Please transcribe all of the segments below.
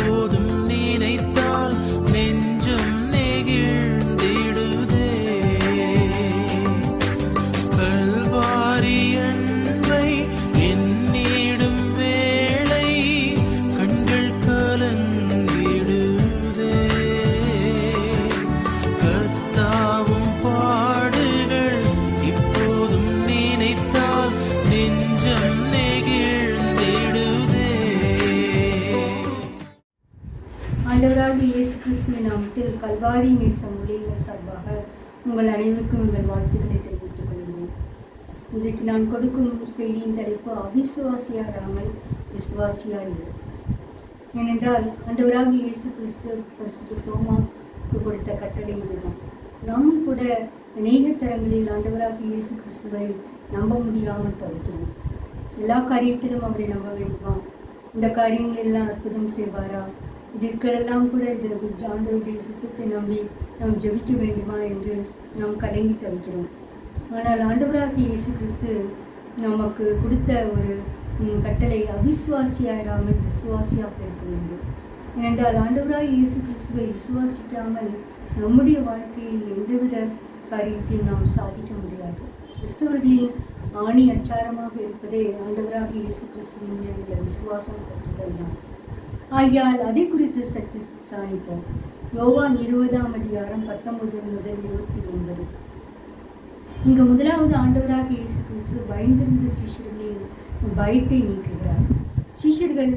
இப்போதும் நினைத்தால் நெஞ்சம் நெகிழ்ந்திடுதே. கல்வாரி அன்பை எண்ணிடும் வேளை கண்கள் கலங்கிடுதே. கர்த்தாவும் பாடுகள் இப்போதும் நினைத்தால் நெஞ்சம் நெகிழ்ந்திடுதே. ஆண்டவராகிய இயேசு கிறிஸ்துவின் நாமத்தில் கல்வாரி நேசம் ஊழியர்கள் சார்பாக உங்கள் அனைவருக்கும் எங்கள் வாழ்த்துக்களை தெரிவித்துக் கொள்கிறேன். இன்றைக்கு நான் கொடுக்கும் செய்தியின் தலைப்பு அவிசுவாசியாராமல் விசுவாசியாயிரு. ஏனென்றால் ஆண்டவராகிய இயேசு கிறிஸ்து பரிசுத்த தோமாவுக்கு கொடுத்த கட்டளை இதுதான். நாம் கூட அநேக தரங்களில் ஆண்டவராகிய இயேசு கிறிஸ்துவை நம்ப முடியாமல் தவிர்க்கிறோம். எல்லா காரியத்திலும் அவரை நம்ப வேண்டுமா? இந்த காரியங்களெல்லாம் அற்புதம் செய்வாரா? இதற்கெல்லாம் கூட இது ஆண்டவருடைய சுத்தத்தை நம்பி நாம் ஜெபிக்க வேண்டுமா என்று நாம் கலங்கி தவிக்கிறோம். ஆனால் ஆண்டவராகிய இயேசு கிறிஸ்து நமக்கு கொடுத்த ஒரு கட்டளை அவிசுவாசியாயிராமல் விசுவாசியாக இருக்க வேண்டும். ஏனென்றால் ஆண்டவராகிய இயேசு கிறிஸ்துவை விசுவாசிக்காமல் நம்முடைய வாழ்க்கையில் எந்தவித காரியத்தையும் நாம் சாதிக்க முடியாது. கிறிஸ்தவர்களின் ஆணி அச்சாரமாக இருப்பதே ஆண்டவராகிய இயேசு கிறிஸ்துவின் மேல் உள்ள விசுவாசம் பற்றுதல் தான். ஆகையால் அதை குறித்து சற்று சாணிப்போம். யோவான் 20:19 முதல் 29. இங்கு முதலாவது ஆண்டவராகிய இயேசு கிறிஸ்து பயந்திருந்த சீஷர்களின் பயத்தை நீக்குகிறார். சீஷர்கள்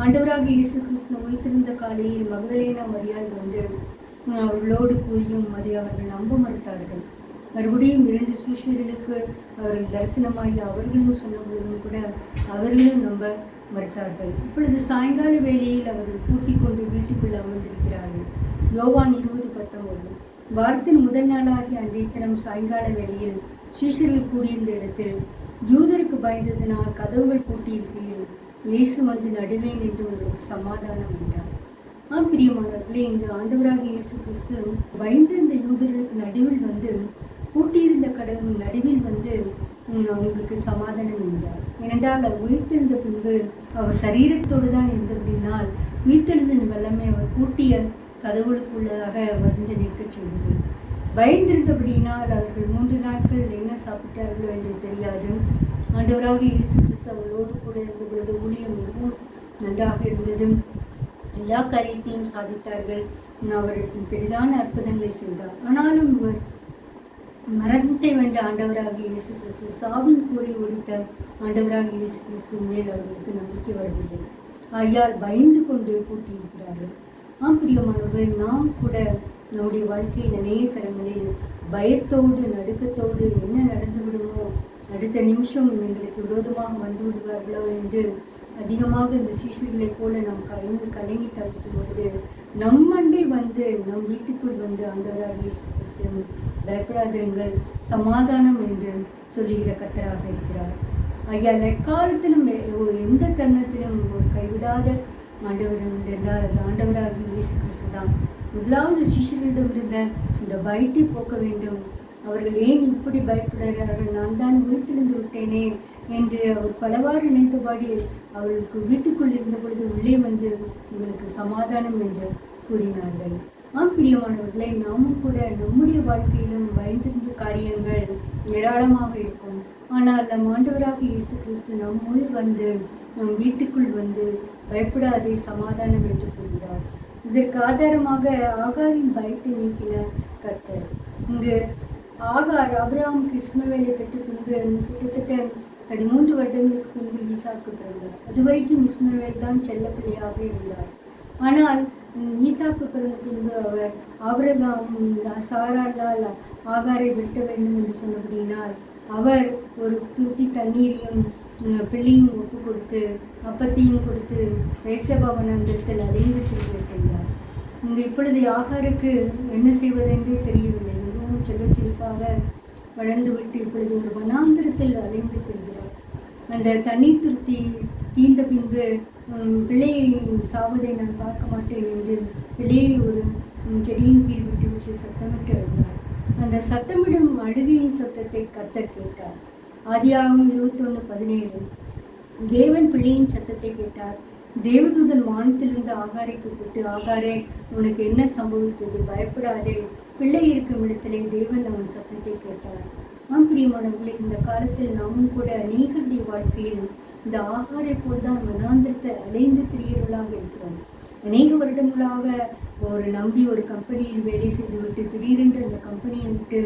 ஆண்டவராகிய இயேசு கிறிஸ்து உயிர்த்திருந்த காலையில் மகதலேனா மரியாள் வந்து அவர்களோடு கூறியும் அதை அவர்கள் நம்ப மறுத்தார்கள். மறுபடியும் 2 சீஷர்களுக்கு அவர்கள் தரிசனமாகி அவர்களும் சொன்னபோதும் கூட அவர்களும் நம்ப மறுத்தார்கள். இப்பொழுது சாயங்கால வேளையில் அவர்கள் கூட்டிக் கொண்டு வீட்டுக்குள் அமர்ந்திருக்கிறார்கள். யோவான் 20:19. வாரத்தின் முதல் நாளாகிய அன்றைய தினம் சாயங்கால வேளையில் சீஷர்கள் கூடியிருந்த இடத்தில் யூதருக்கு பயந்ததினால் கதவுகள் பூட்டியிருக்கையில் இயேசு வந்து நடுவே நின்று உங்களுக்கு சமாதானம் என்றார். பிரியமானவர்களே, இங்கு ஆண்டவராகிய இயேசு கிறிஸ்து பயந்திருந்த யூதர்களுக்கு நடுவில் வந்து பூட்டியிருந்த கடவுள் நடுவில் வந்து அவங்களுக்கு சமாதானம் என்றார். ஏனென்றால் அவர் உயிர்த்தெழுந்த பின்பு அவர் சரீரத்தோடு தான் இருந்தபடினால் உயிர்த்தெழுந்தின் வல்லமை அவர் பூட்டிய கதவுகளுக்குள்ளதாக வந்து நிற்கச் செய்தது. பயந்திருந்தபடியினால் அவர்கள் 3 நாட்கள் என்ன சாப்பிட்டார்களோ என்று தெரியாது. ஆண்டவராக இயேசு கிறிஸ்து அவர்களோடு கூட இருந்த பொழுது ஊழியம் மிகவும் நன்றாக இருந்தது. எல்லா காரியத்தையும் சாதித்தார்கள். அவருக்கு பெரிதான அற்புதங்களை செய்தார். ஆனாலும் இவர் மரணத்தை வென்ற ஆண்டவராகிய இயேசு கிறிஸ்து, சாவின் கூரை ஒடித்த ஆண்டவராகிய இயேசு கிறிஸ்து மேல் அவர்களுக்கு நம்பிக்கை வரவில்லை. ஆகையால் பயந்து கொண்டு கூட்டியிருக்கிறார்கள். பிரியமானவர்கள், நாம் கூட நம்முடைய வாழ்க்கையில் அநேக தரங்களில் பயத்தோடு நடுக்கத்தோடு என்ன நடந்து விடுமோ, அடுத்த நிமிஷம் எங்களுக்கு விரோதமாக வந்து விடுவார்களோ என்று அதிகமாக இந்த சீஷர்களைப் போல நாம் கலங்கி தவிக்கும் பொழுது நம்மண்டே வந்து நம் வீட்டுக்குள் வந்து ஆண்டவராகிய இயேசு கிறிஸ்து பயப்படாதிருங்கள், சமாதானம் என்று சொல்லுகிற கர்த்தராக இருக்கிறார். ஆகையால் எக்காலத்திலும் எந்த தருணத்திலும் ஒரு கைவிடாத ஆண்டவர் என்றால் அது ஆண்டவராகிய இயேசு கிறிஸ்து தான். முதலாவது சீஷர்களிடம் இருந்த இந்த பயத்தை போக்க வேண்டும். அவர்கள் ஏன் இப்படி பயப்படுகிறார்கள்? நான் தான் உயிர்த்தெழுந்து விட்டேனே என்று அவர் பலவாறு நினைத்தபாடி அவர்களுக்கு வீட்டுக்குள் இருந்த பொழுது உள்ளே வந்து உங்களுக்கு சமாதானம் என்று கூறினார்கள். பிரியமானவர்களை, நாமும் கூட நம்முடைய வாழ்க்கையிலும் பயந்திருந்த காரியங்கள் ஏராளமாக இருக்கும். ஆனால் நம் ஆண்டவராக இயேசு கிறிஸ்து நம்முள் வந்து நம் வீட்டுக்குள் வந்து பயப்படாதே, சமாதானம் என்று கூறுகிறார். இதற்கு ஆதாரமாக ஆகாரின் பயத்தை நீக்கின கர்த்தர். இங்கு ஆகார் ஆபிரகாமுக்கு இஸ்மவேலை பெற்ற பின்பு கிட்டத்தட்ட 13 வருடங்களுக்கு பின்பு ஈசாக்கு பிறந்தார். அதுவரைக்கும் இஸ்மவேல் தான் செல்ல பிள்ளையாக இருந்தார். ஆனால் ஈசாக்கு பிறந்த பின்பு அவர் ஆபிரகாம் சாராளால் ஆகாரை வெட்ட வேண்டும் என்று சொன்னபடியினால் அவர் ஒரு துருத்தி தண்ணீரையும் பிள்ளையும் ஒப்பு கொடுத்து அப்பத்தையும் கொடுத்து வேசபவனத்தில் அலைந்து திரும்ப செய்தார். இங்கு இப்பொழுது ஆகாருக்கு என்ன செய்வதென்றே தெரியவில்லை. மிகவும் செல்வச்செழிப்பாக வளர்ந்துவிட்டு இப்பொழுது ஒரு வனாந்திரத்தில் அலைந்து திரிகிறார். அந்த தண்ணீர் துருத்தி தீர்ந்த பின்பு பிள்ளையை சாவதை நான் பார்க்க மாட்டேன் என்று பிள்ளையை ஒரு செடியின் கீழ் விட்டுவிட்டு சத்தமிட்டு அழுந்தார். அந்த சத்தமிடும் அழுகையின் சத்தத்தை கர்த்தர் கேட்டார். ஆதியாகமம் 21:17. தேவன் பிள்ளையின் சத்தத்தை கேட்டார். தேவதூதன் வானத்திலிருந்து ஆகாரை கூப்பிட்டு, ஆகாரே, உனக்கு என்ன சம்பவித்தது? பயப்படாதே, பிள்ளை இருக்கும் இடத்திலே தேவன் அவன் சத்தத்தை கேட்டார். பிரியமானவர்களே, இந்த காலத்தில் நாமும் கூட அநேகருடைய வாழ்க்கையில் இந்த ஆகாரை போல்தான் வனாந்திரத்தை அலைந்து திரியர்களாக இருக்கிறோம். அநேக வருடங்களாக ஒரு நம்பி ஒரு கம்பெனியில் வேலை செய்துவிட்டு திடீரென்று அந்த கம்பெனியை விட்டு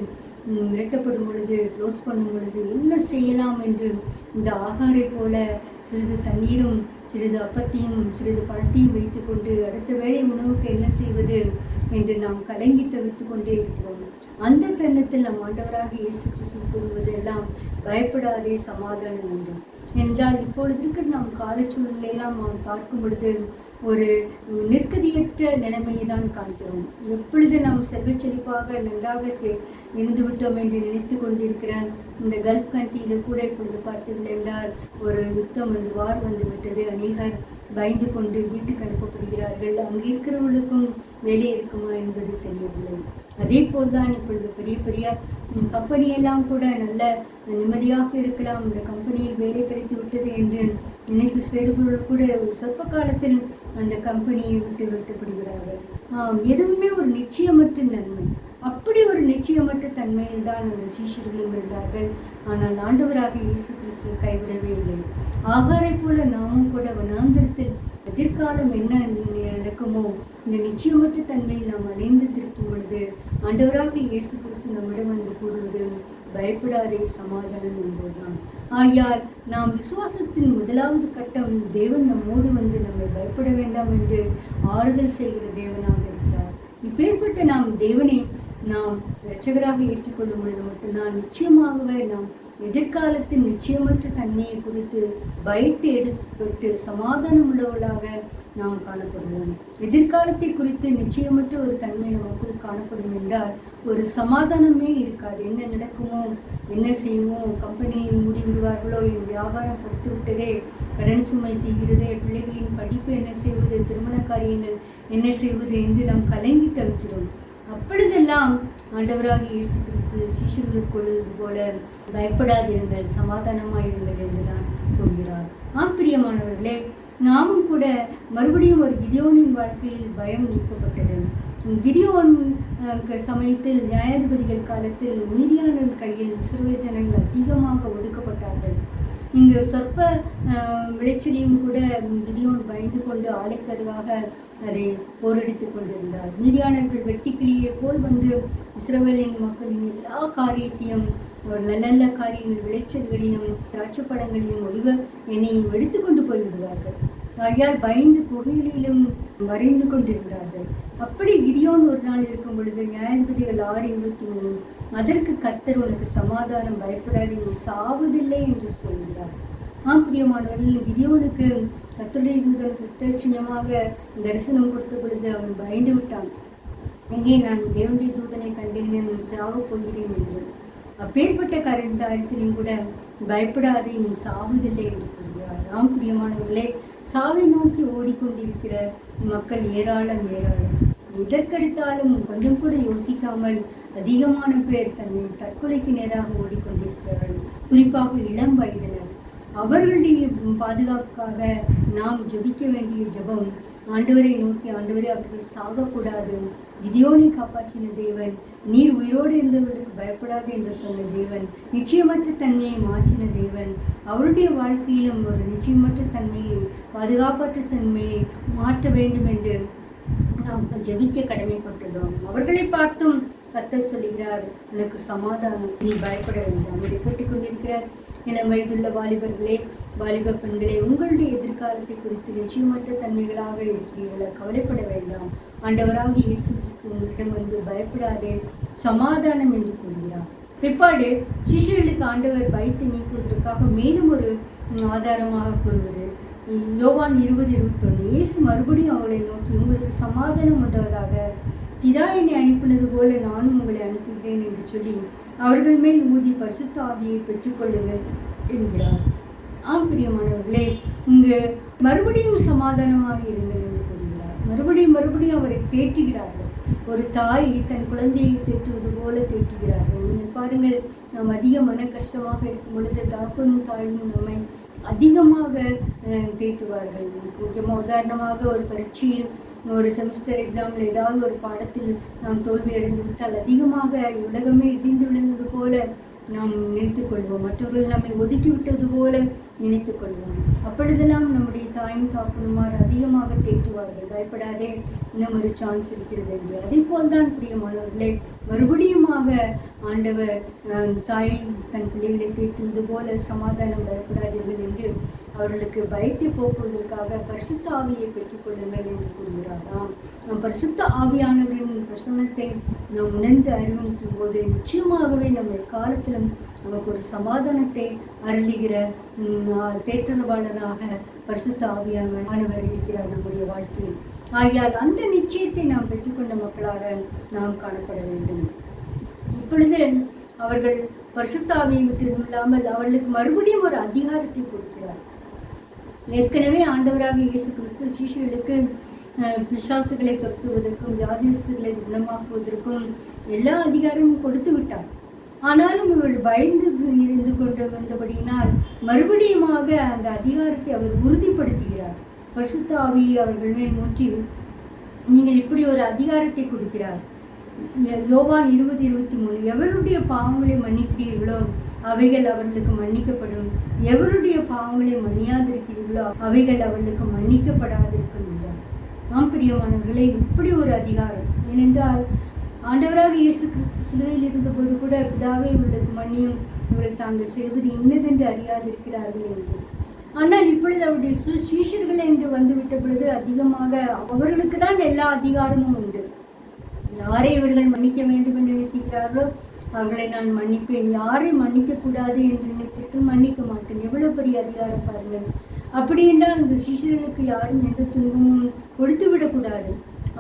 மிரட்டப்படும் பொழுது, க்ளோஸ் பண்ணும் பொழுது என்ன செய்யலாம் என்று இந்த ஆகாரை போல சிறிது தண்ணீரும் சிறிது அப்பத்தையும் சிறிது பணத்தையும் வைத்து கொண்டு அடுத்த வேளை உணவுக்கு என்ன செய்வது என்று நாம் கலங்கி தவிர்த்து கொண்டே இருக்கிறோம். அந்த தருணத்தில் நம் ஆண்டவராக இயேசு கிறிஸ்து கூறுவது எல்லாம் பயப்படாதே, சமாதானம் வேண்டும் என்றால், இப்பொழுது இருக்கிற நாம் காலச்சூழலையெல்லாம் நாம் பார்க்கும் பொழுது ஒரு நிற்கதியற்ற நிலைமையை தான் காண்கிறோம். எப்பொழுது நாம் செல்வச் செழிப்பாக நன்றாக இருந்து விட்டோம் என்று நினைத்து கொண்டிருக்கிற இந்த கல்ஃப் கண்ட்ரியில் கூட இப்பொழுது பார்த்தீர்கள் என்றால் ஒரு யுத்தம் வார் வந்து விட்டது. அநேகர் பயந்து கொண்டு வீட்டுக்கு அனுப்பப்படுகிறார்கள். அங்கு இருக்கிறவர்களுக்கும் வேலை இருக்குமா என்பது தெரியவில்லை. அதே போல்தான் இப்பொழுது பெரிய பெரிய கம்பெனியெல்லாம் கூட நல்ல நிம்மதியாக இருக்கலாம், இந்த கம்பெனியில் வேலை கிடைத்து விட்டது என்று நினைத்து சேர்பவர்கள் கூட ஒரு சொற்ப காலத்தில் அந்த கம்பெனியை விட்டு விட்டுப்படுகிறார்கள். எதுவுமே ஒரு நிச்சயமற்ற நன்மை. அப்படி ஒரு நிச்சயமற்ற தன்மையில் தான் அந்த சீஷர்களும் இருந்தார்கள். ஆனால் ஆண்டவராக இயேசு கிறிஸ்து கைவிடவே இல்லை. ஆகாரை போல நாமும் கூட வனாந்திரத்தில் எதிர்காலம் என்ன நடக்குமோ இந்த நிச்சயமற்ற தன்மையில் நாம் அணைந்து திருக்கும் பொழுது ஆண்டவராக இயேசு கிறிஸ்து நம்மிடம் வந்து கூறுவது பயப்படாதே, சமாதானம் என்பதுதான். ஆகையால் நாம் விசுவாசத்தின் முதலாவது கட்டம் தேவன் நம்மோடு வந்து நம்மை பயப்பட வேண்டாம் என்று ஆறுதல் செய்கிற தேவனாக இருக்கிறார். இப்பேற்பட்ட நாம் தேவனை நாம் இரட்சகராக ஏற்றுக்கொள்ளும் பொழுது மட்டும்தான் நிச்சயமாகவே நாம் எதிர்காலத்தின் நிச்சயமற்ற தன்மையை குறித்து பயத்தை எடுப்பட்டு சமாதானம் உள்ளவர்களாக நாம் காணப்படுவோம். எதிர்காலத்தை குறித்து நிச்சயமற்ற ஒரு தன்மை நமக்குள் காணப்படும் என்றால் ஒரு சமாதானமே இருக்காது. என்ன நடக்குமோ, என்ன செய்வோம், கம்பெனியை மூடிவிடுவார்களோ, என் வியாபாரம் படுத்து விட்டதே, கடன் சுமை தீர்கிறதே, பிள்ளைகளின் படிப்பு என்ன செய்வது, திருமண காரியங்கள் என்ன செய்வது என்று நாம் கலங்கி தவிக்கிறோம். அப்பொழுதெல்லாம் ஆண்டவராக இயேசு கிறிஸ்து சீஷர்களுக்கு கொள்வது போல பயப்படாதிருங்கள், சமாதானமாயிருங்கள் என்றுதான் கூறுகிறார். பிரியமானவர்களே, நாமும் கூட மறுபடியும் ஒரு கிதியோனின் வாழ்க்கையில் பயம் நீக்கப்பட்டது. கிதியோன் சமயத்தில் நியாயாதிபதிகள் காலத்தில் மீதியானவர்கள் கையில் இஸ்ரவேல் ஜனங்கள் அதிகமாக ஒடுக்கப்பட்டார்கள். இங்கு சொற்ப விளைச்சலையும் கூட கிதியோன் பயந்து கொண்டு ஆலைக்கருவாக அதை போரடித்துக் கொண்டிருந்தார். மீதியானவர்கள் வெட்டிக்கிளியை போல் வந்து இஸ்ரவேலின் மக்களின் எல்லா காரியத்தையும், ஒரு நல்ல நல்ல காரியங்கள், விளைச்சல்களையும் திராட்சைப்பழங்களையும் ஒளிவ எண்ணெயையும் எடுத்து கொண்டு போய்விடுவார்கள். ஆகையால் பயந்து புகையிலும் மறைந்து கொண்டிருந்தார்கள். அப்படி கிதியோன் ஒரு நாள் இருக்கும் பொழுது நியாயாதிபதிகள் 6:23 அதற்கு கர்த்தர் உனக்கு சமாதானம், பயப்படாது, நீ சாவதில்லை என்று சொல்கிறார். பிரியமானவர்கள், கிதியோனுக்கு கர்த்தருடைய தூதன் பிரத்யட்சமாக தரிசனம் கொடுத்த பொழுது அவன் பயந்து விட்டான். எங்கே நான் தேவனுடைய தூதனை கண்டேன், நான் சாவப் போகிறேன் என்று. அப்பேற்பட்ட காரியத்திலும் கூட பயப்படாதே, நீ சாவதில்லை என்று கூறுகிறார். பிரியமானவர்களே, சாவை நோக்கி ஓடிக்கொண்டிருக்கிற மக்கள் ஏராளம் ஏராளம். எதற்கெடுத்தாலும் கொஞ்சம் கூட யோசிக்காமல் அதிகமான பேர் தன்னை தற்கொலைக்கு நேராக ஓடிக்கொண்டிருக்கிறார்கள். குறிப்பாக இளம் வயதினர். அவர்களுடைய பாதுகாப்புக்காக நாம் ஜெபிக்க வேண்டிய ஜெபம், ஆண்டவரை நோக்கி, ஆண்டவரே அவர்கள் சாகக்கூடாது, கிதியோனை காப்பாற்றின தேவன், நீர் உயிரோடு இருந்தவர்களுக்கு பயப்படாது என்று சொன்ன தேவன், நிச்சயமற்ற தன்மையை மாற்றின தேவன், அவருடைய வாழ்க்கையிலும் ஒரு நிச்சயமற்ற தன்மையை, பாதுகாப்பற்ற தன்மையை மாற்ற வேண்டும் என்று நாம் ஜெபிக்க கடமைப்பட்டுள்ளோம். அவர்களை பார்த்தும் கர்த்தர் சொல்லுகிறார், உனக்கு சமாதானம், நீ பயப்பட வேண்டாம். இதை கேட்டுக்கொண்டிருக்கிறார் இளம் வயதுள்ள வாலிபர்களே, வாலிப பெண்களே, உங்களுடைய எதிர்காலத்தை குறித்து நிச்சயமற்ற தன்மைகளாக இருக்கிறீர்களா? கவலைப்பட வேண்டாம். ஆண்டவராக இயேசு கிறிஸ்து உங்களிடம் வந்து பயப்படாதே, சமாதானம் என்று கூறுகிறார். பிற்பாடு சிஷ்யர்களுக்கு ஆண்டவர் பயத்தை நீக்குவதற்காக மேலும் ஒரு ஆதாரமாக கூறுவது யோவான் 20:21 இயேசு மறுபடியும் அவளை நோக்கி, உங்களுக்கு சமாதானம் உண்டாவதாக, பிதா என்னை அனுப்பினது போல நானும் உங்களை அனுப்புகிறேன் என்று சொல்லி அவர்கள் மேல் ஊதி பரிசுத்த ஆவியை பெற்றுக்கொள்ளுங்கள் என்கிறார். பிரியமானவர்களே, இங்கு மறுபடியும் சமாதானமாக இருங்கள் என்று கூறுகிறார். மறுபடியும் அவரை தேற்றுகிறார்கள். ஒரு தாய் தன் குழந்தையை தேற்றுவது போல தேற்றுகிறார்கள். நீங்கள் பாருங்கள், நாம் அதிக மன கஷ்டமாக இருக்கும் பொழுது தகப்பனும் தாயும் நம்மை அதிகமாக தேற்றுவார்கள். முக்கியமாக உதாரணமாக ஒரு பரீட்சையில் ஒரு செமஸ்டர் எக்ஸாமில் ஏதாவது ஒரு பாடத்தில் நாம் தோல்வி அடைந்து விட்டால் அதிகமாக உலகமே இடிந்து விழுந்தது போல நாம் நினைத்துக் கொள்வோம். மற்றவர்கள் நம்மை ஒதுக்கிவிட்டது போல நினைத்துக் கொள்வோம். அப்பொழுதெல்லாம் நம்முடைய தாயும் தாப்பனுமார் அதிகமாக தேற்றுவார்கள், பயப்படாதே, இன்னும் ஒரு சான்ஸ் இருக்கிறது என்று. அதே போல்தான் பிரியமானவர்களே, மறுபடியுமாக ஆண்டவர் தாய் தன் பிள்ளைகளை தேற்றுவது போல சமாதானம், பயப்படாதீர்கள் என்று அவர்களுக்கு பயத்தை போக்குவதற்காக பரிசுத்த ஆவியை பெற்றுக்கொள்ளுங்கள் என்று கூறுகிறாராம். நாம் பரிசுத்த ஆவியானவரின் பிரசன்னத்தை நாம் உணர்ந்து அறிவிக்கும் போது நிச்சயமாகவே நம்ம காலத்திலும் நமக்கு ஒரு சமாதானத்தை அருளுகிற தேற்றவாளராக பரிசுத்த ஆவியானவர் இருக்கிறார் நம்முடைய வாழ்க்கையில். ஆகையால் அந்த நிச்சயத்தை நாம் பெற்றுக்கொண்ட மக்களாக நாம் காணப்பட வேண்டும். இப்பொழுது அவர்கள் பரிசுத்த ஆவியை விட்டு இல்லாமல் அவர்களுக்கு மறுபடியும் ஒரு அதிகாரத்தை கொடுக்கிறார். ஏற்கனவே ஆண்டவராக இயேசு கிறிஸ்து சீஷர்களுக்கு பிசாசுகளை துரத்துவதற்கும் வியாதிகளை குணமாக்குவதற்கும் எல்லா அதிகாரமும் கொடுத்து விட்டார். ஆனாலும் இவர்கள் பயந்து இருந்து கொண்டு வந்தபடியினால் மறுபடியுமாக அந்த அதிகாரத்தை அவர் உறுதிப்படுத்துகிறார். பரிசுத்த ஆவியை அவர்கள் மேல் மூற்றி நீங்கள் இப்படி ஒரு அதிகாரத்தை கொடுக்கிறார். யோவான் 20:23, எவருடைய பாவங்களை மன்னிக்கிறீர்களோ அவைகள் அவர்களுக்கு மன்னிக்கப்படும், எவருடைய பாவங்களை மன்னியாதிருக்கிறீர்களோ அவைகள் அவர்களுக்கு மன்னிக்கப்படாதிருக்கும் என்றார். ஆம் பிரியமானவர்களே, இப்படி ஒரு அதிகாரம். ஏனென்றால் ஆண்டவராக இயேசு கிறிஸ்து சிலுவையில் இருந்தபோது கூட பிதாவே இவர்களுக்கு மன்னியும், இவர்கள் தாங்கள் செய்வது இன்னதென்று அறியாதிருக்கிறார்கள் என்று. ஆனால் இப்பொழுது அவருடைய சீஷர்கள் என்று வந்துவிட்ட பொழுது அதிகமாக அவர்களுக்கு தான் எல்லா அதிகாரமும் உண்டு. யாரை இவர்கள் மன்னிக்க வேண்டும் என்று நினைக்கிறார்களோ அவர்களை நான் மன்னிப்பேன், யாரை மன்னிக்க கூடாது என்று நினைத்திற்கு மன்னிக்க மாட்டேன். எவ்வளவு பெரிய அதிகாரம் பாருங்கள். அப்படி என்றால் அந்த சீஷர்களுக்கு யாரும் எந்த துன்பமும் கொடுத்து விடக்கூடாது.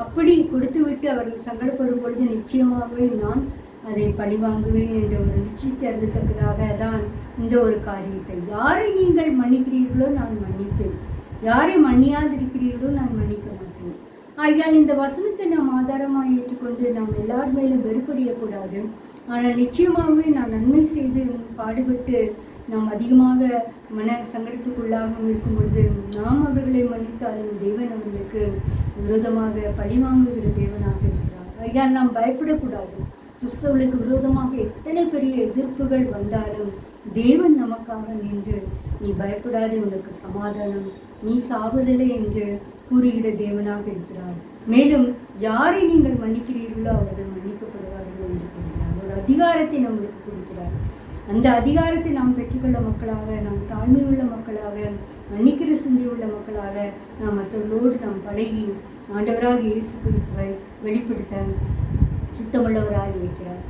அப்படி கொடுத்து விட்டு அவர்கள் சங்கடப்படும் பொழுது நிச்சயமாகவே நான் அதை பழிவாங்குவேன் என்ற ஒரு நிச்சயத்தை அறிவித்ததாக தான் இந்த ஒரு காரியத்தை. யாரை நீங்கள் மன்னிக்கிறீர்களோ நான் மன்னிப்பேன், யாரை மன்னியாதிருக்கிறீர்களோ நான் மன்னிக்க மாட்டேன். ஆகையால் இந்த வசனத்தை நாம் ஆதாரமாக ஏற்றுக்கொண்டு நாம் எல்லார் மேலும் வெறுப்படையக்கூடாது. ஆனால் நிச்சயமாகவே நான் நன்மை செய்து பாடுபட்டு நாம் அதிகமாக மன சங்கடத்துக்குள்ளாக இருக்கும் பொழுது நாம் அவர்களை மன்னித்தாலும் தேவன் அவர்களுக்கு விரோதமாக பழிவாங்குகிற தேவனாக இருக்கிறார். ஆகையால் நாம் பயப்படக்கூடாது. கிறிஸ்தவர்களுக்கு விரோதமாக எத்தனை பெரிய எதிர்ப்புகள் வந்தாலும் தேவன் நமக்காக நின்று நீ பயப்படாதே, உனக்கு சமாதானம், நீ சாவதில்லை என்று கூறுகிற தேவனாக இருக்கிறார். மேலும் யாரை நீங்கள் மன்னிக்கிறீர்களோ அவர்கள் மன்னிக்கப்படுவார்கள் என்று கூறுகிறார். ஒரு அதிகாரத்தை நம்மளுக்கு கொடுக்கிறார். அந்த அதிகாரத்தை நாம் பெற்றுக்கொள்ள மக்களாக, நாம் தாழ்மையுள்ள மக்களாக, மன்னிக்கிற சிந்தை உள்ள மக்களாக நாம் மற்றவர்களோடு நாம் பழகி ஆண்டவராக இயேசு கிறிஸ்துவை வெளிப்படுத்த சித்தமுள்ளவராக இருக்கிறார்.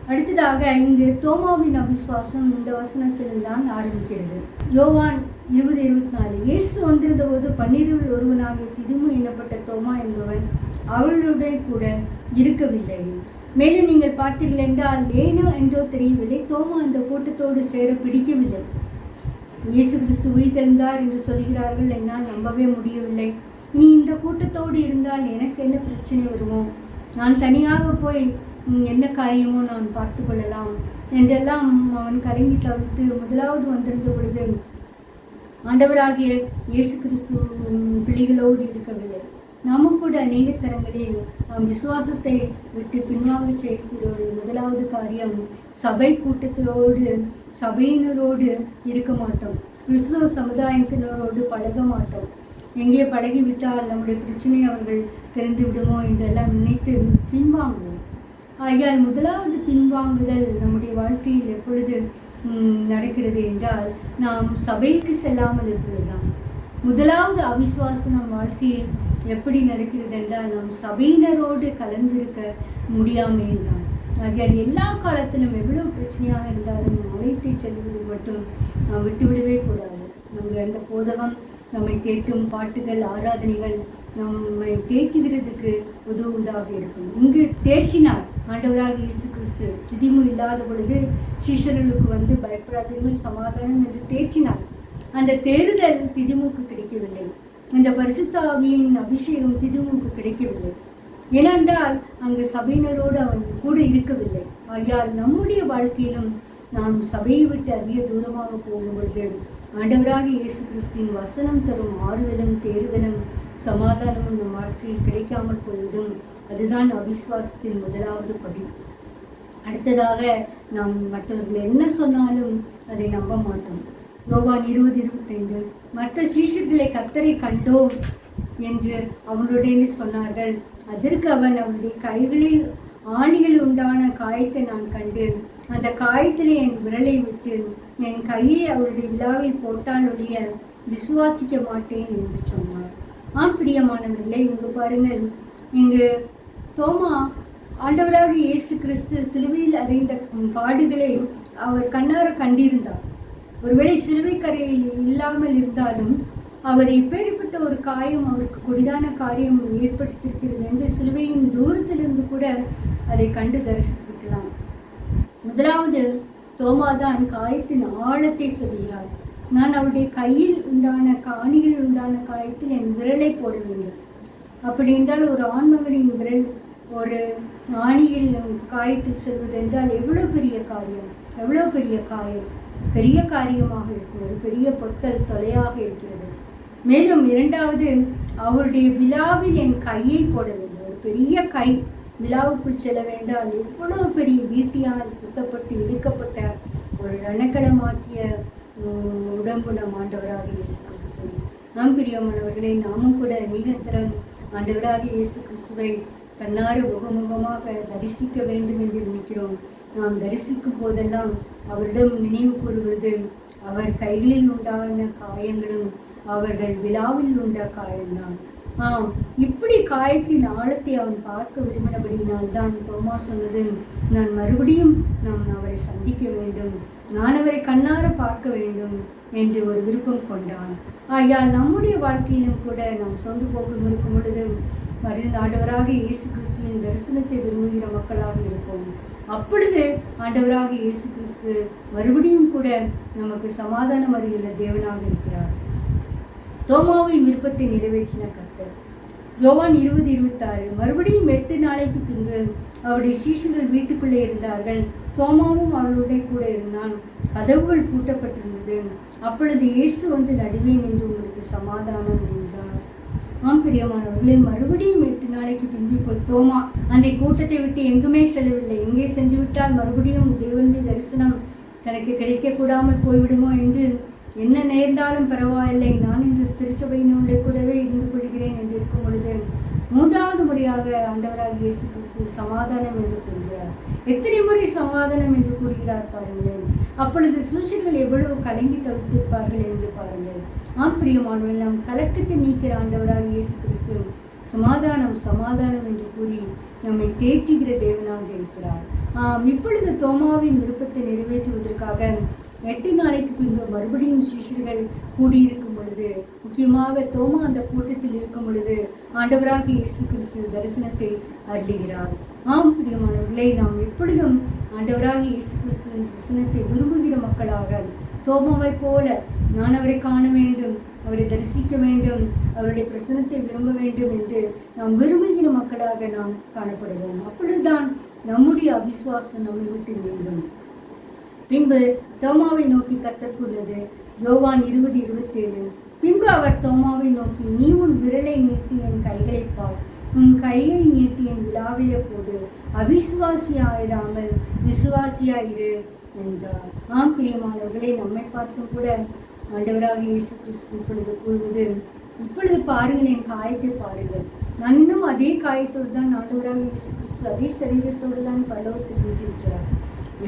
அடுத்ததாக இங்கு தோமாவின் அவிசுவாசம் இந்த வசனத்தில் தான் ஆரம்பிக்கிறது. யோவான் 20:24, இயேசு வந்திருந்த போது 12 ஒருவனாகிய திதுமு எண்ணப்பட்ட தோமா என்பவன் அவர்களுடைய கூட இருக்கவில்லை. மேலும் நீங்கள் பார்த்தீர்கள் என்றால் ஏனோ என்றோ தெரியவில்லை, தோமா அந்த கூட்டத்தோடு சேர பிடிக்கவில்லை. இயேசு கிறிஸ்து உயிர்த்தெழுந்தார் என்று சொல்கிறார்கள், என்னால் நம்பவே முடியவில்லை. நீ இந்த கூட்டத்தோடு இருந்தால் எனக்கு என்ன பிரச்சனை வருமோ, நான் தனியாக போய் என்ன காரியமோ நான் பார்த்து கொள்ளலாம் என்றெல்லாம் அவன் கலங்கி தவிர்த்து முதலாவது வந்திருந்த பொழுது ஆண்டவராகிய இயேசு கிறிஸ்து பிள்ளைகளோடு இருக்கவில்லை. நாமும் கூட அநேக தரங்களில் விசுவாசத்தை விட்டு பின்வாங்க செய்கிறோடு முதலாவது காரியம் சபை கூட்டத்தினரோடு சபையினரோடு இருக்க மாட்டோம், கிறிஸ்துவ சமுதாயத்தினரோடு பழக மாட்டோம். எங்கே பழகிவிட்டால் நம்முடைய பிரச்சனை அவர்கள் தெரிந்து விடுமோ என்றெல்லாம் நினைத்து பின்வாங்குவோம். ஆகையால் முதலாவது பின்வாங்குதல் நம்முடைய வாழ்க்கையில் எப்பொழுது நடக்கிறது என்றால் நாம் சபைக்கு செல்லாமல் இருப்பதுதான். முதலாவது அவிசுவாசம் நம் வாழ்க்கையில் எப்படி நடக்கிறது என்றால் நாம் சபையினரோடு கலந்திருக்க முடியாமல் தான். ஆகையால் எல்லா காலத்திலும் எவ்வளவு பிரச்சனையாக இருந்தாலும் அழைத்து செல்வது மட்டும் நாம் விட்டுவிடவே கூடாது. நம்முடைய அந்த போதகம் நம்மை தேற்றும் பாட்டுகள் ஆராதனைகள் நம்மை தேற்றுகிறதுக்கு உதவுவதாக இருக்கும். இங்கு தேர்ச்சினார் ஆண்டவராக இயேசு கிறிஸ்து. திதிமு இல்லாத பொழுது சீஷர்களுக்கு வந்து பயப்படாதீர்கள், சமாதானம் என்று தேர்ச்சினார். அந்த தேறுதல் திதிமுக்கு கிடைக்கவில்லை. இந்த பரிசுத்த ஆவியின் அபிஷேகம் திதிமுக்கு கிடைக்கவில்லை. ஏனென்றால் அங்கு சபையினரோடு அவன் கூட இருக்கவில்லை. ஆகையால் நம்முடைய வாழ்க்கையிலும் நாம் சபையை விட்டு அதிக தூரமாக போகும்பொழுது ஆண்டவராகிய இயேசு கிறிஸ்துவின் வசனம் தரும் ஆறுதலும் தேறுதலும் சமாதானமும் நம் வாழ்க்கையில் கிடைக்காமல் போய்விடும். அதுதான் அவிசுவாசத்தின் முதலாவது படி. அடுத்ததாக நாம் மற்றவர்கள் என்ன சொன்னாலும் அதை நம்ப மாட்டோம். யோவான் 20:25 மற்ற சீஷர்களை கர்த்தரை கண்டோம் என்று அவனுடைய சொன்னார்கள். அதற்கு அவன், அவருடைய கைகளில் ஆணிகள் உண்டான காயத்தை நான் கண்டு அந்த காயத்திலே என் விரலை விட்டு என் கையை அவருடைய விழாவில் போட்டால் ஒழிய விசுவாசிக்க மாட்டேன் என்று சொன்னார். பிரியமானவர்களே, இங்கு பாருங்கள், இங்கு தோமா ஆண்டவராக இயேசு கிறிஸ்து சிலுவையில் அறைந்த பாடுகளை அவர் கண்ணார கண்டிருந்தார். ஒருவேளை சிலுவை கரையில் இல்லாமல் இருந்தாலும் அவர் எப்பேற்பட்ட ஒரு காயம் அவருக்கு கொடிதான காரியம் ஏற்படுத்தியிருக்கிறது என்று சிலுவையின் தூரத்திலிருந்து கூட அதை கண்டு தரிசித்திருக்கலாம். முதலாவது தோமாதான் காயத்தின் ஆழத்தை சொல்கிறார். நான் அவருடைய கையில் உண்டான ஆணிகளில் உண்டான காயத்தில் என் விரலை போட வேண்டும். அப்படி என்றால் ஒரு ஆண்மகனின் விரல் ஒரு ஆணியில் காயத்தில் செல்வது என்றால் எவ்வளோ பெரிய காரியம், எவ்வளோ பெரிய காயம், பெரிய காரியமாக இருக்கிறது, பெரிய பொத்தல் தொலையாக இருக்கிறது. மேலும் இரண்டாவது, அவருடைய விழாவில் என் கையை போட வேண்டும். ஒரு பெரிய கை விழாவுக்குள் செல்ல வேண்டால் எவ்வளவு பெரிய ஈட்டியால் குத்தப்பட்டு இழுக்கப்பட்ட ஒரு ரணக்கலமாக்கிய உடம்பு நம் ஆண்டவராக இயேசு கிறிஸ்து. நாம் பிரியமானவர்களை, நாமும் கூட நிரந்தரம் ஆண்டவராக இயேசு கிறிஸ்துவை கண்ணாறு முகமுகமாக தரிசிக்க வேண்டும் என்று நினைக்கிறோம். நாம் தரிசிக்கும் போதெல்லாம் அவரிடம் நினைவு கூறுவது அவர் கைகளில் உண்டான காயங்களும் அவர்கள் விழாவில் உண்ட காயம்தான். இப்படி காயத்தின் ஆழத்தை அவன் பார்க்க விரும்பினபடியினால் தான் தோமா சொன்னது, நான் மறுபடியும் அவரை சந்திக்க வேண்டும், நான் அவரை கண்ணார பார்க்க வேண்டும் என்று ஒரு விருப்பம் கொண்டான். நம்முடைய வாழ்க்கையிலும் கூட நாம் சொந்த போக்கும் இருக்கும் பொழுது மறைந்த ஆண்டவராக இயேசு கிறிஸ்துவின் தரிசனத்தை விரும்புகிற மக்களாக இருப்போம். அப்பொழுது ஆண்டவராக இயேசு கிறிஸ்து மறுபடியும் கூட நமக்கு சமாதானம் அறிகிற தேவனாக இருக்கிறார். தோமாவின் விருப்பத்தை நிறைவேற்றின கர்த்தர். யோவான் 20:26 மறுபடியும் 8 நாளைக்கு பின்பு அவருடைய சீஷர்கள் வீட்டுக்குள்ளே இருந்தார்கள். தோமாவும் அவர்களுடைய கூட இருந்தான். கதவுகள் பூட்டப்பட்டிருந்தது. அப்பொழுது இயேசு வந்து நடுவே நின்று உங்களுக்கு சமாதானம் என்றார். பிரியமானவர்களே, மறுபடியும் 8 நாளைக்கு பின்பு இப்போ தோமா அந்த கூட்டத்தை விட்டு எங்குமே செல்லவில்லை. எங்கே சென்று விட்டால் மறுபடியும் தேவனுடைய தரிசனம் தனக்கு கிடைக்கக்கூடாமல் போய்விடுமோ என்று என்ன நேர்ந்தாலும் பரவாயில்லை, நான் இந்த திருச்சபையினுடைய கூடவே இருந்து கொள்கிறேன் என்று இருக்கும் பொழுது 3வது முறையாக ஆண்டவராக இயேசு கிறிஸ்து சமாதானம் என்று கூறுகிறார். எத்தனை முறை சமாதானம் என்று கூறுகிறார் பாருங்கள். அப்பொழுது சீஷர்கள் எவ்வளவு கலங்கி தவித்திருப்பார்கள் என்று பாருங்கள். பிரியமானவர்கள், நாம் கலக்கத்தை நீக்கிற ஆண்டவராக இயேசு கிறிஸ்து சமாதானம் சமாதானம் என்று கூறி நம்மை தேற்றுகிற தேவனாக இருக்கிறார். இப்பொழுது தோமாவின் விருப்பத்தை நிறைவேற்றுவதற்காக 8 நாளைக்கு பின்பு மறுபடியும் சீஷர்கள் கூடியிருக்கும் பொழுது, முக்கியமாக தோமா அந்த கூட்டத்தில் இருக்கும் பொழுது ஆண்டவராக இயேசு கிறிஸ்து தரிசனத்தை அருளுகிறார். பிரியமானவர்களை, நாம் எப்பொழுதும் ஆண்டவராக இயேசு கிறிஸ்துவின் தரிசனத்தை விரும்புகிற மக்களாக தோமாவை போல நான் அவரை காண வேண்டும், அவரை தரிசிக்க வேண்டும், அவருடைய பிரசனத்தை விரும்ப வேண்டும் என்று நாம் விரும்புகிற மக்களாக நாம் காணப்படுவோம். அப்பொழுதுதான் நம்முடைய அவிசுவாசம் நம்மை விட்டு நீங்கும். பின்பு தோமாவை நோக்கி கர்த்தர் கூறியது யோவான் 20:27 பின்பு அவர் தோமாவை நோக்கி, நீ உன் விரலை நீட்டி என் கைகளை பார், உன் கையை நீட்டி என் விழாவிலே போடு, அவிசுவாசியாயிராமல் விசுவாசியாயிரு என்றார். பிரியமானவர்களே, நம்மை பார்த்தும் கூட ஆண்டவராக இயேசு கிறிஸ்து இப்பொழுது கூறுவது, இப்பொழுது பாருங்கள், என் காயத்தை பாருங்கள். நான் இன்னும் அதே காயத்தோடு தான் ஆண்டவராக இயேசு கிறிஸ்து அதே சரீரத்தோடு தான் பரலோகத்தில் வீற்றிருக்கிறார்.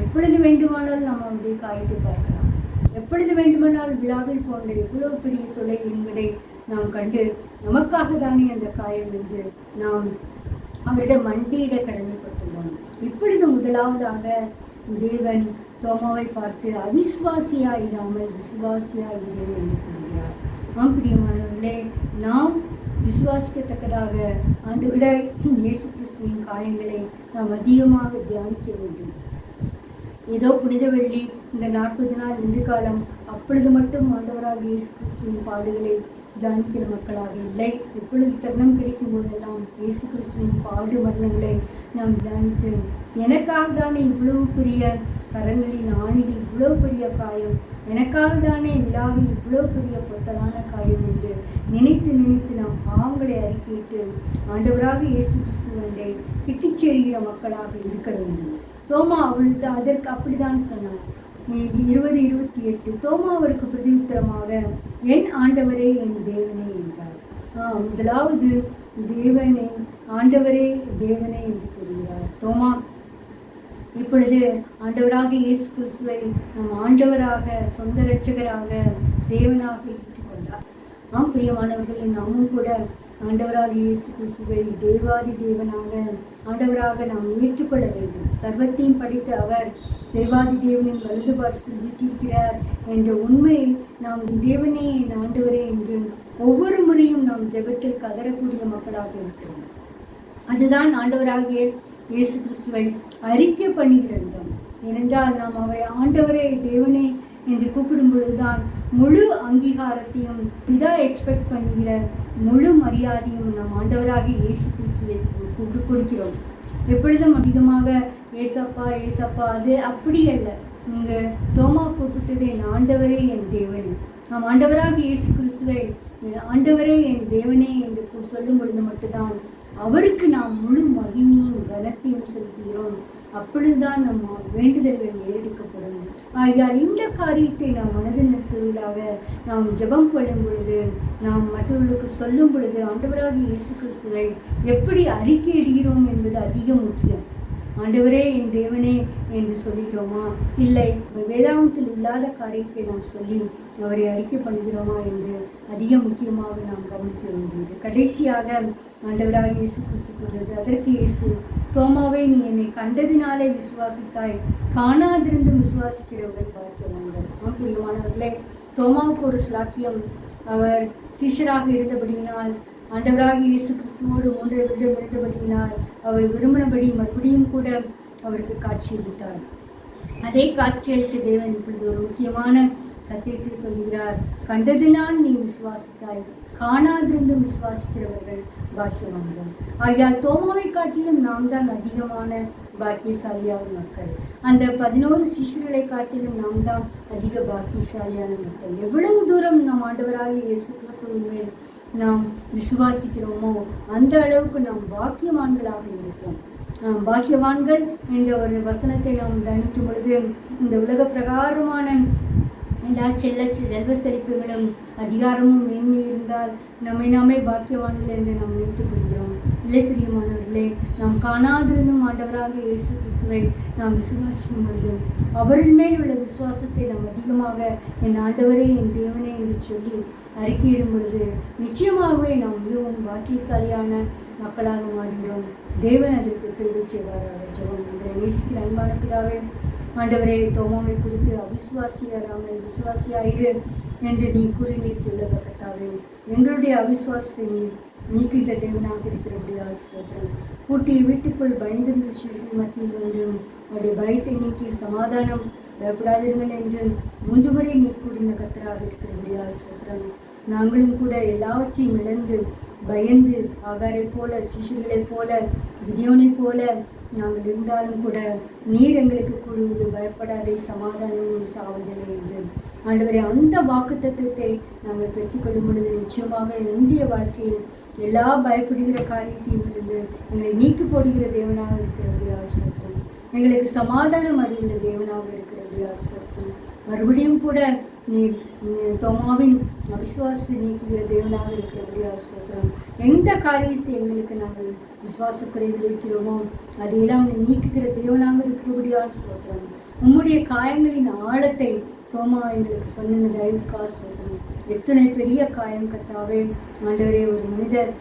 எப்பொழுது வேண்டுமானாலும் நாம் அவருடைய காயத்தை பார்க்கலாம். எப்பொழுது வேண்டுமானால் விழாவில் போன்ற எவ்வளவு பெரிய தொலை என்பதை நாம் கண்டு நமக்காக தானே அந்த காயம் என்று நாம் அவரிடம் மண்டியிட கடமைப்பட்டுள்ளோம். இப்பொழுது முதலாவதாக தேவன் தோமாவை பார்த்து அவிசுவாசியாயிராமல் விசுவாசியாயிரு என்று கூறுகிறார். பிரியமானவர்களே, நாம் விசுவாசிக்கத்தக்கதாக ஆண்டவராக இயேசு கிறிஸ்துவின் காயங்களை நாம் அதிகமாக தியானிக்க வேண்டும். ஏதோ புனித வெள்ளி இந்த 40 நாள் இந்து காலம் அப்பொழுது மட்டும் ஆண்டவராக இயேசு கிறிஸ்துவின் பாடுகளை தியானிக்கிற மக்களாக இல்லை. எப்பொழுது தருணம் கிடைக்கும் போதெல்லாம் இயேசு கிறிஸ்துவின் பாடு மரணங்களை நாம் தியானித்து எனக்காக தானே இவ்வளவு பெரிய கரங்களின் ஆணியில் இவ்வளோ பெரிய காயம், எனக்காக தானே விழாவில் இவ்வளோ பெரிய பொத்தலான காயம் என்று நினைத்து நினைத்து நாம் பாவங்களை அறிக்கையிட்டு ஆண்டவராக இயேசு கிறிஸ்துவண்டை கிட்டிச் செல்கிற மக்களாக இருக்க வேண்டும். தோமா அவளுக்கு அதற்கு அப்படிதான் சொன்னார். 20:28 தோமா அவருக்கு பிரதியுத்தரமாக, என் ஆண்டவரே என் தேவனே என்றார். முதலாவது தேவனே, ஆண்டவரே தேவனே என்று கூறுகிறார் தோமா. இப்பொழுது ஆண்டவராக இயேசு கிறிஸ்துவை நம் ஆண்டவராக, சொந்த இரட்சகராக, தேவனாக ஏற்றுக்கொண்டார். பிரியமானவர்களே, நாமும் கூட ஆண்டவராக இயேசு கிறிஸ்துவை தேவாதி தேவனாக, ஆண்டவராக நாம் ஏற்றுக்கொள்ள வேண்டும். சர்வத்தையும் படைத்த அவர் தேவாதி தேவனின் வலது பார்சல் வீற்றிருக்கிறார் என்ற உண்மையை நாம் தேவனே என் ஆண்டவரே என்று ஒவ்வொரு முறையும் நாம் ஜெபத்தில் கதறக்கூடிய மக்களாக இருக்கிறோம். அதுதான் ஆண்டவராகிய இயேசு கிறிஸ்துவை அறிக்கை பண்ணுகிற விதம். ஏனென்றால் நாம் அவரை ஆண்டவரே தேவனே என்று கூப்பிடும் பொழுதுதான் முழு அங்கீகாரத்தையும் பிதா எக்ஸ்பெக்ட் பண்ணுகிற முழு மரியாதையும் நாம் ஆண்டவராக இயேசு கிறிஸ்துவை கொடுக்கிறோம். எப்பொழுதும் அதிகமாக ஏசப்பா ஏசப்பா, அது அப்படி அல்ல. நீங்கள் தோமா கூப்பிட்டது என் ஆண்டவரே என் தேவனே. நாம் ஆண்டவராக இயேசு கிறிஸ்துவை ஆண்டவரே என் தேவனே என்று சொல்லும் பொழுது மட்டும்தான் அவருக்கு நாம் முழு மகிமையும் கனத்தையும் செலுத்துகிறோம். அப்பொழுதுதான் நம்ம வேண்டுதல்கள் ஏறெடுக்கப்படும். ஆகையால் இந்த காரியத்தை நாம் மனதில் நிறுத்துவதாக நாம் ஜெபம் கொள்ளும் பொழுது, நாம் மற்றவர்களுக்கு சொல்லும் பொழுது ஆண்டவராக இயேசு கிறிஸ்துவை எப்படி அறிக்கையிடுகிறோம் என்பது அதிக முக்கியம். ஆண்டவரே என் தேவனே என்று சொல்லுகிறோமா, இல்லை வேதாகமத்தில் இல்லாத காரியத்தை நாம் சொல்லி அவரை அறிக்கை பண்ணுகிறோமா என்று அதிக முக்கியமாக நாம் கவனிக்க வேண்டியது. கடைசியாக ஆண்டவராக இயேசு கிறிஸ்து கூறுகிறது, அதற்கு இயேசு, தோமாவே நீ என்னை கண்டதினாலே விசுவாசித்தாய், காணாதிருந்தும் விசுவாசிக்கிறவர்கள் பாக்கியவான்கள். பிரியமானவர்களே, தோமாவுக்கு ஒரு ஸ்லாக்கியம். அவர் சீஷராக இருந்தபடியினால், ஆண்டவராக இயேசு கிறிஸ்துவோடு 3 வருடம் இருந்தபடியினால் அவர் விரும்பினபடி மறுபடியும் கூட அவருக்கு காட்சியளித்தார். அதே காட்சியளித்த தேவன் இப்பொழுது ஒரு முக்கியமான சத்தியத்தை சொல்கிறார், கண்டதினால் நீ விசுவாசித்தாய், காணாதிருந்தும் விசுவாசிக்கிறவர்கள் பாக்கியவான்கள். ஆகையால் தோமாவை காட்டிலும் நாம் தான் அதிகமான பாக்கியசாலியான மக்கள். அந்த 11 சிஷ்யர்களை காட்டிலும் நாம் தான் அதிக பாக்கியசாலியான மக்கள். எவ்வளவு தூரம் நாம் ஆண்டவராக இயேசு கிறிஸ்துவின் மேல் நாம் விசுவாசிக்கிறோமோ அந்த அளவுக்கு நாம் பாக்கியவான்களாக இருப்போம். பாக்கியவான்கள் என்ற ஒரு வசனத்தை நாம் தியானிக்கும் பொழுது, இந்த உலக பிரகாரமான எல்லா செல்வ செழிப்புகளும் அதிகாரமும் மேன்மை இருந்தால் நம்மை நாமே பாக்கியவான்கள் என்று நாம் நினைத்துக் கொள்கிறோம். இல்லை பிரியமானவர்களே, நாம் காணாதிருந்தும் ஆண்டவராக இயேசு கிறிஸ்துவை நாம் விசுவாசிக்கும் பொழுது அவரின் மேல் உள்ள விசுவாசத்தை நாம் அதிகமாக என் ஆண்டவரே என் தேவனே என்று சொல்லி அறிக்கையிடும் பொழுது நிச்சயமாகவே நாம் மிகவும் பாக்கியசாலியான மக்களாக மாறுகிறோம். தேவன் அதற்கு கிருபை செய்வாராக. ஜெபம். எங்களை நேசிக்கிற அன்பான பிதாவே, ஆண்டவரே, தோமாவை குறித்து அவிசுவாசியாராமல் விசுவாசியாயிரு என்று நீ கூறினீர் உலக கர்த்தாவே. எங்களுடைய அவிசுவாசத்தை நீக்கின்ற தேவனாக இருக்கிறபடியா ஸ்தோத்திரம். கூட்டிய வீட்டுக்குள் பயந்திருந்த சிறுகள் மத்தியில் வேண்டும் அவருடைய பயத்தை நீக்கி சமாதானம் பயப்படாதீர்கள் என்று 3 முறை நீர் கூறின கர்த்தராக இருக்கிறபடியா ஸ்தோத்திரம். நாங்களும் கூட எல்லாவற்றையும் இழந்து பயந்து ஆகாரை போல, சிசுகளைப் போல, கிதியோனை போல நாங்கள் இருந்தாலும் கூட நீர் எங்களுக்கு கூறுவது பயப்படாதே, சமாதானமும் சாவதில்லை என்று. ஆண்டவரே, அந்த வாக்குத்தத்தத்தை நாங்கள் பெற்றுக்கொள்ளும் பொழுது நிச்சயமாக என்னுடைய வாழ்க்கையில் எல்லா பயப்படுகிற காரியத்தையும் இருந்து எங்களை நீக்கி போடுகிற தேவனாக இருக்கிறது ஆசோத்திரம். எங்களுக்கு சமாதானம் அறிவுள்ள தேவனாக இருக்கிறது ஆசோத்திரம். மறுபடியும் கூட நீர் தோமாவின் அவிசுவாசத்தை நீக்குகிற தேவனாக இருக்கிறபடி ஆசோத்திரம். எந்த காரியத்தை எங்களுக்கு நாங்கள் விசுவாச குறைவில் இருக்கிறோமோ அதையெல்லாம் நீக்குகிற தேவனாக இருக்கிறபடி ஆசோத்திரம். உம்முடைய காயங்களின் ஆழத்தை தோமா எங்களுக்கு சொன்ன தயவுக்கு ஆசோத்திரம். எத்தனை பெரிய காயம் கர்த்தாவே. ஆண்டவரே, ஒரு மனிதர்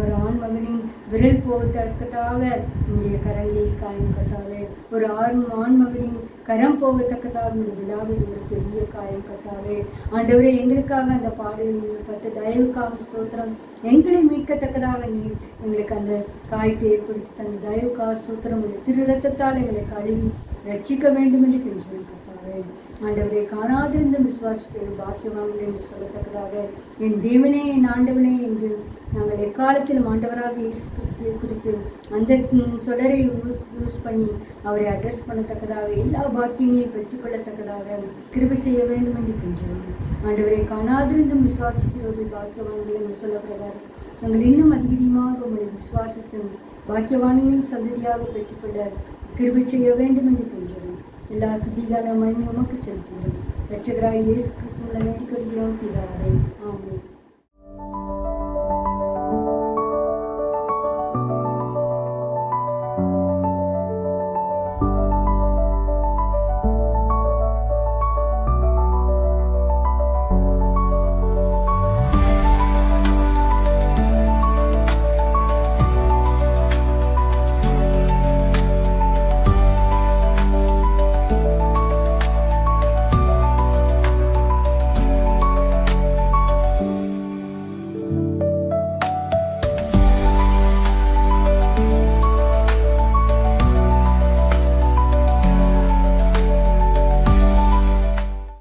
ஒரு ஆண் மகனின் விரல் போகத்தக்கதாக உங்களுடைய கரங்களில் காயம் கர்த்தாவே. ஒரு ஆண் மகனின் கரம் போகத்தக்கதாக உங்களுடைய விழாவில் ஒரு பெரிய காயம் கர்த்தாவே. ஆண்டவரே, எங்களுக்காக அந்த பாடலில் நீங்கள் பட்ட தயவுக்காக ஸ்தோத்திரம். எங்களை மீட்கத்தக்கதாக நீர் எங்களுக்கு அந்த காயத்தை ஏற்படுத்தி தந்த தயவுக்காக ஸ்தோத்திரம். உங்களுடைய திரு ரத்தத்தால் எங்களை கழுவி ரட்சிக்க வேண்டும் என்று கெஞ்சுவேன் கர்த்தாவே. ஆண்டவரை காணாதிருந்த விசுவாசிகள் பாக்கியவான்கள் என்று சொல்லத்தக்கதாக என் தேவனே என் ஆண்டவனே என்று நாங்கள் எக்காலத்திலும் ஆண்டவராக இயேசு கிறிஸ்துவை குறித்து அந்த தொடரை யூஸ் பண்ணி அவரை அட்ரஸ் பண்ணத்தக்கதாக எல்லா பாக்கியங்களையும் பெற்றுக்கொள்ளத்தக்கதாக கிருபை செய்ய வேண்டும் என்று கெஞ்சுவோம். ஆண்டவரை காணாதிருந்தும் விசுவாசிக்கிறவர்கள் பாக்கியவான்கள் என்று சொல்லப்படுவார்கள். நாங்கள் இன்னும் அதிகமாக உங்களை விசுவாசத்தின் பாக்கியவான்களின் சந்ததியாக பெற்றுக்கொள்ள கிருபை செய்ய வேண்டும் என்று கெஞ்சுவோம். எல்லா துதிகான மகிமை உமக்கு செலுத்துகிறோம். இரட்சகராய் இயேசு கிறிஸ்துவின் வேண்டிக் கொள்கிறோம் பிதாவே. ஆமென்.